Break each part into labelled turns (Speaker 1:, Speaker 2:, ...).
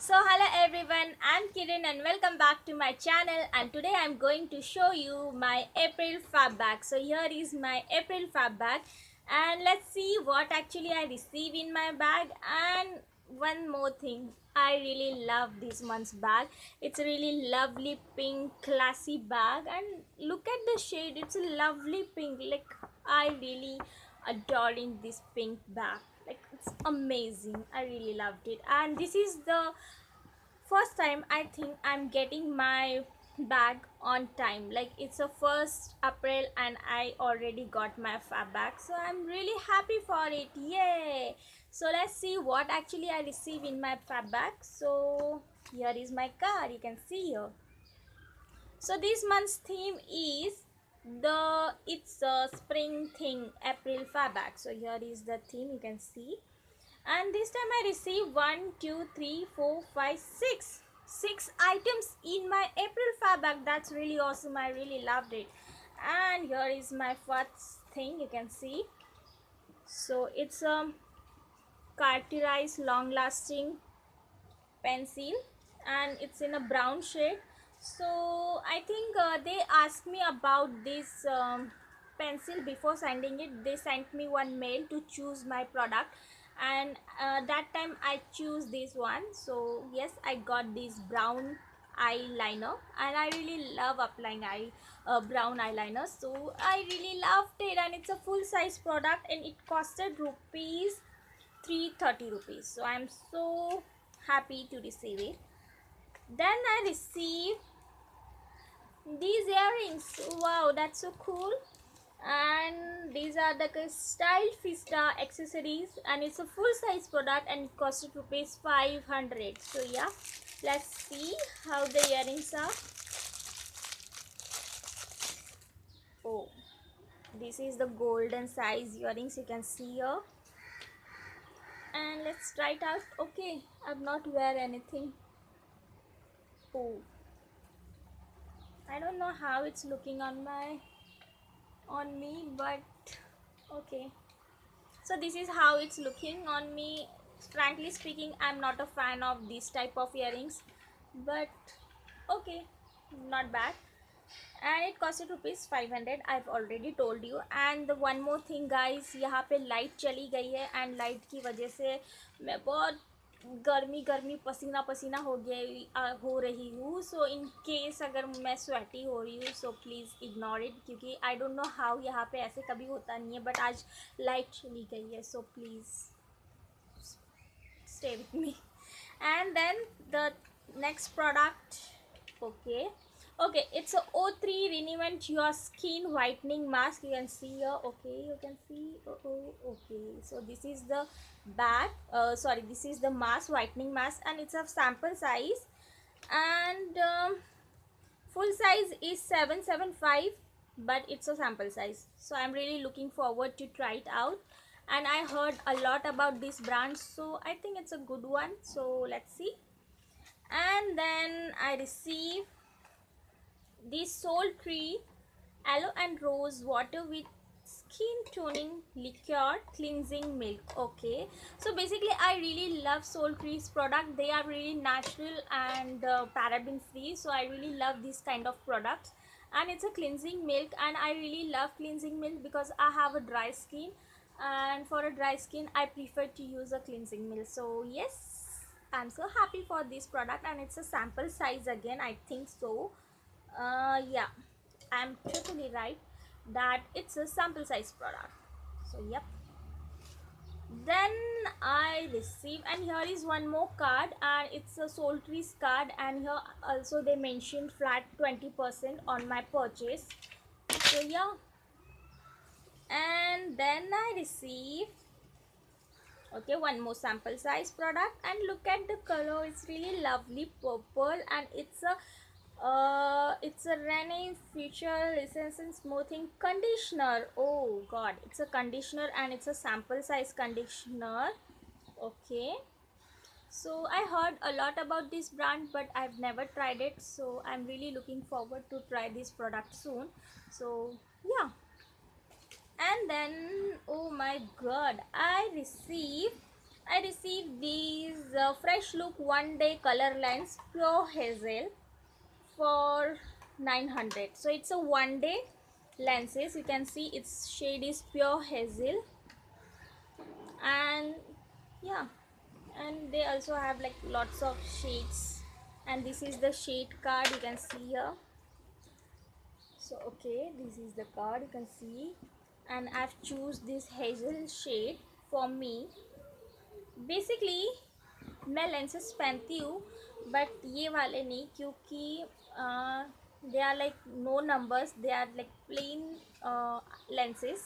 Speaker 1: So hello everyone, I'm Kiran and welcome back to my channel, and today I'm going to show you my April fab bag. So here is my April fab bag, and let's see what actually I receive in my bag. And one more thing, I really love this month's bag. It's a really lovely pink classy bag, and look at the shade, it's a lovely pink. Like, I really adoring this pink bag. Like, it's amazing. I really loved it, and this is the first time I think I'm getting my bag on time. Like, it's a 1st April and I already got my fab bag, so I'm really happy for it. Yay! So let's see what actually I receive in my fab bag. So here is my card, you can see here. So this month's theme is the it's a spring thing April fab bag. So here is the theme, you can see. And this time I received 1 2 3 4 5 6 items in my April fab bag. That's really awesome. I really loved it. And here is my first thing, you can see. So it's a carterized long lasting pencil, and it's in a brown shade. So I think they asked me about this pencil before sending it. They sent me one mail to choose my product, and that time I choose this one. So yes, I got this brown eyeliner, and I really love applying brown eyeliner, so I really loved it. And it's a full size product, and it costed rupees 330 rupees. So I'm so happy to receive it. Then I received these earrings. Wow, that's so cool. And these are the styled Fista accessories, and it's a full size product and it costed rupees 500. So yeah, let's see how the earrings are. Oh, this is the golden size earrings, you can see here. And let's try it out. Okay, I've not wear anything. Oh, I don't know how it's looking on me, but okay. So this is how it's looking on me. Frankly speaking, I'm not a fan of this type of earrings, but okay, not bad. And it costed rupees 500, I've already told you. And the one more thing guys, यहाँ पे light चली गई है, and light की वजह से मैं बहुत गर्मी गर्मी पसीना पसीना हो रही हूँ. सो इन केस अगर मैं स्वेटी हो रही हूँ, सो प्लीज़ इग्नोर इट, क्योंकि आई डोंट नो हाउ यहाँ पे ऐसे कभी होता नहीं है, बट आज लाइट चली गई है. So please stay with me. And then the next product, okay, it's a O3 Renovate Your Skin Whitening Mask, you can see here. Okay, you can see. Okay, so this is the bag, sorry, this is the mask, whitening mask, and it's a sample size. And full size is 775, but it's a sample size, so I'm really looking forward to try it out. And I heard a lot about this brand, so I think it's a good one. So let's see. And then I received this Soul Tree aloe and rose water with skin toning liqueur cleansing milk. Okay, so basically I really love Soul Tree's product. They are really natural and paraben free, so I really love this kind of products. And it's a cleansing milk, and I really love cleansing milk because I have a dry skin, and for a dry skin I prefer to use a cleansing milk. So yes, I'm so happy for this product, and it's a sample size again, I think so. Yeah, I'm totally right that it's a sample size product. So yep. Then I received, and here is one more card, and it's a Soul Trees card, and here also they mentioned flat 20% on my purchase. So yeah. And then I received, okay, one more sample size product, and look at the color, it's really lovely purple, and it's a Rene Future Essence Smoothing Conditioner. Oh god, it's a conditioner, and it's a sample size conditioner. Okay, so I heard a lot about this brand, but I've never tried it, so I'm really looking forward to try this product soon. So yeah. And then, oh my god, I received I received these fresh look one day color lens pure hazel for 900. So it's a one day lenses. You can see its shade is pure hazel, and yeah, and they also have like lots of shades, and this is the shade card you can see here. So okay, this is the card you can see, and I've choose this hazel shade for me. Basically मैं lenses पहनती हूँ, but ये वाले नहीं, क्योंकि they are like no numbers, they are like plain lenses.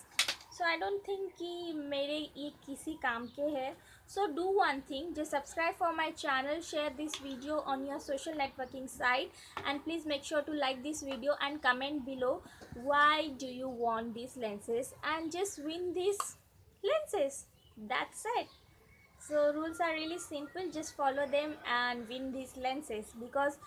Speaker 1: So I don't think कि मेरे ये किसी काम के हैं. So do one thing, just subscribe for my channel, share this video on your social networking site, and please make sure to like this video and comment below why do you want these lenses, and just win these lenses. That's it. So rules are really simple, just follow them and win these lenses, because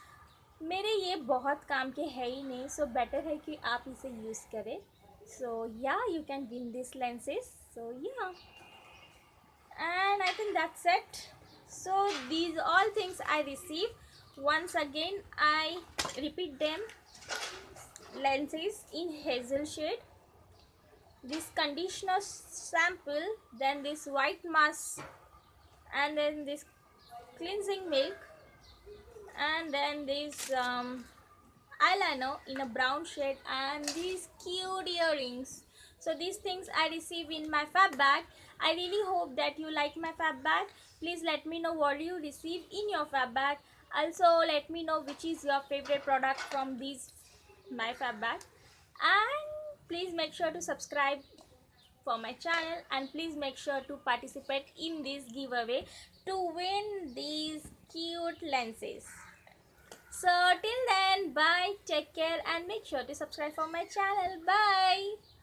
Speaker 1: मेरे ये बहुत काम के है ही नहीं, so better है कि आप इसे यूज़ करें. So yeah, you can win these lenses. So yeah, and I think that's it. So these all things I received. Once again I repeat them: lenses in hazel shade, this conditioner sample, then this white mask, and then this cleansing milk, and then this eyeliner in a brown shade, and these cute earrings. So these things I receive in my fab bag. I really hope that you like my fab bag. Please let me know what you receive in your fab bag. Also let me know which is your favorite product from these my fab bag, and please make sure to subscribe for my channel, and please make sure to participate in this giveaway to win these cute lenses. So till then, bye, take care, and make sure to subscribe for my channel. Bye.